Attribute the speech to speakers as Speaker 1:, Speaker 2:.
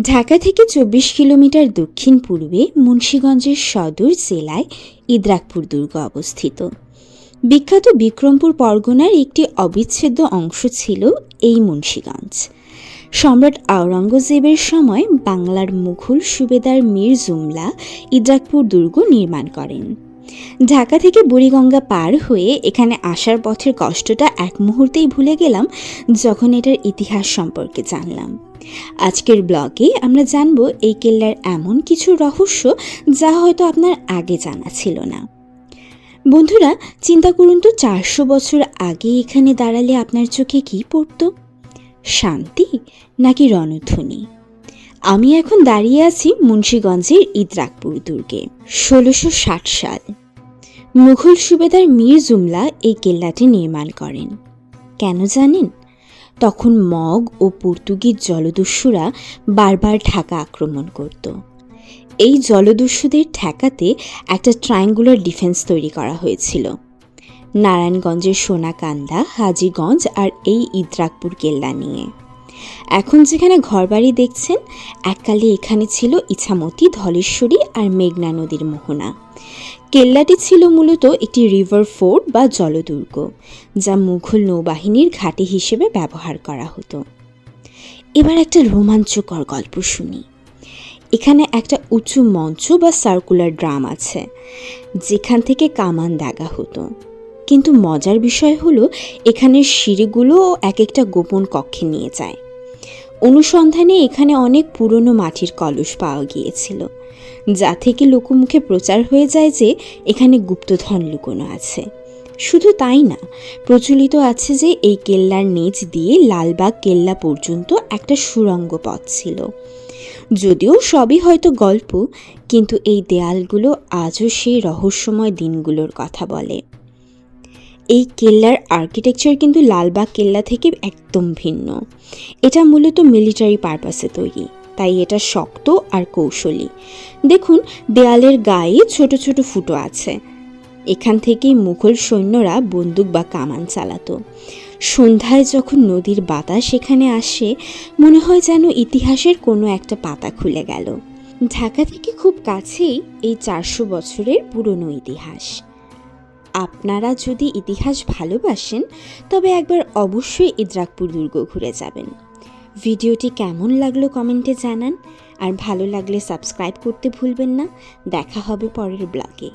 Speaker 1: ঢাকা থেকে ২৪ কিলোমিটার দক্ষিণ পূর্বে মুন্সিগঞ্জের সদর জেলায় ইদ্রাকপুর দুর্গ অবস্থিত। বিখ্যাত বিক্রমপুর পরগনার একটি অবিচ্ছেদ্য অংশ ছিল এই মুন্সিগঞ্জ। সম্রাট আওরঙ্গজেবের সময় বাংলার মুঘল সুবেদার মীর জুমলা ইদ্রাকপুর দুর্গ নির্মাণ করেন। ঢাকা থেকে বুড়িগঙ্গা পার হয়ে এখানে আসার পথের কষ্টটা এক মুহূর্তেই ভুলে গেলাম যখন এটার ইতিহাস সম্পর্কে জানলাম। আজকের ব্লগে আমরা জানব এই কেল্লার এমন কিছু রহস্য যা হয়তো আপনার আগে জানা ছিল না। বন্ধুরা, চিন্তা করুন তো ৪০০ বছর আগে এখানে দাঁড়ালে আপনার চোখে কি পড়ত? শান্তি নাকি রণধ্বনি? আমি এখন দাঁড়িয়ে আছি মুন্সিগঞ্জের ইদ্রাকপুর দুর্গে। ১৬৬০ সাল মুঘল সুবেদার মীর জুমলা এই কেল্লাটি নির্মাণ করেন। কেন জানেন? তখন মগ ও পর্তুগিজ জলদস্যুরা বারবার ঢাকা আক্রমণ করত। এই জলদস্যুদের ঠেকাতে একটা ট্রায়াঙ্গুলার ডিফেন্স তৈরি করা হয়েছিল। নারায়ণগঞ্জের সোনাকান্দা, হাজীগঞ্জ আর এই ইদ্রাকপুর কেল্লা নিয়ে। এখন যেখানে ঘরবাড়ি দেখছেন, এককালে এখানে ছিল ইছামতি, ধলেশ্বরী আর মেঘনা নদীর মোহনা। কেল্লাটি ছিল মূলত একটি রিভার ফোর্ট বা জলদুর্গ, যা মুঘল নৌবাহিনীর ঘাঁটি হিসেবে ব্যবহার করা হতো। এবার একটা রোমাঞ্চকর গল্প শুনি। এখানে একটা উঁচু মঞ্চ বা সার্কুলার ড্রাম আছে, যেখান থেকে কামান দাগা হতো। কিন্তু মজার বিষয় হলো এখানের সিঁড়িগুলো এক একটা গোপন কক্ষে নিয়ে যায়। অনুসন্ধানে এখানে অনেক পুরনো মাটির কলস পাওয়া গিয়েছিল, যা থেকে লোকমুখে প্রচার হয়ে যায় যে এখানে গুপ্তধন লুকোনো আছে। শুধু তাই না, প্রচলিত আছে যে এই কেল্লার নিচ দিয়ে লালবাগ কেল্লা পর্যন্ত একটা সুড়ঙ্গ পথ ছিল। যদিও সবই হয়তো গল্প, কিন্তু এই দেয়ালগুলো আজও সেই রহস্যময় দিনগুলোর কথা বলে। এই কেল্লার আর্কিটেকচার কিন্তু লালবাগ কেল্লা থেকে একদম ভিন্ন। এটা মূলত মিলিটারি পারপাসে তৈরি, তাই এটা শক্ত আর কৌশলী। দেখুন, দেয়ালের গায়ে ছোট ছোট ফুটো আছে। এখান থেকেই মুঘল সৈন্যরা বন্দুক বা কামান চালাতো। সন্ধ্যায় যখন নদীর বাতাস এখানে আসে, মনে হয় যেন ইতিহাসের কোনো একটা পাতা খুলে গেল। ঢাকা থেকে খুব কাছেই এই ৪০০ বছরের পুরনো ইতিহাস। আপনারা যদি ইতিহাস ভালোবাসেন, তবে একবার অবশ্যই ইদ্রাকপুর দুর্গ ঘুরে যাবেন। ভিডিওটি কেমন লাগলো কমেন্টে জানান, আর ভালো লাগলে সাবস্ক্রাইব করতে ভুলবেন না। দেখা হবে পরের ব্লগে।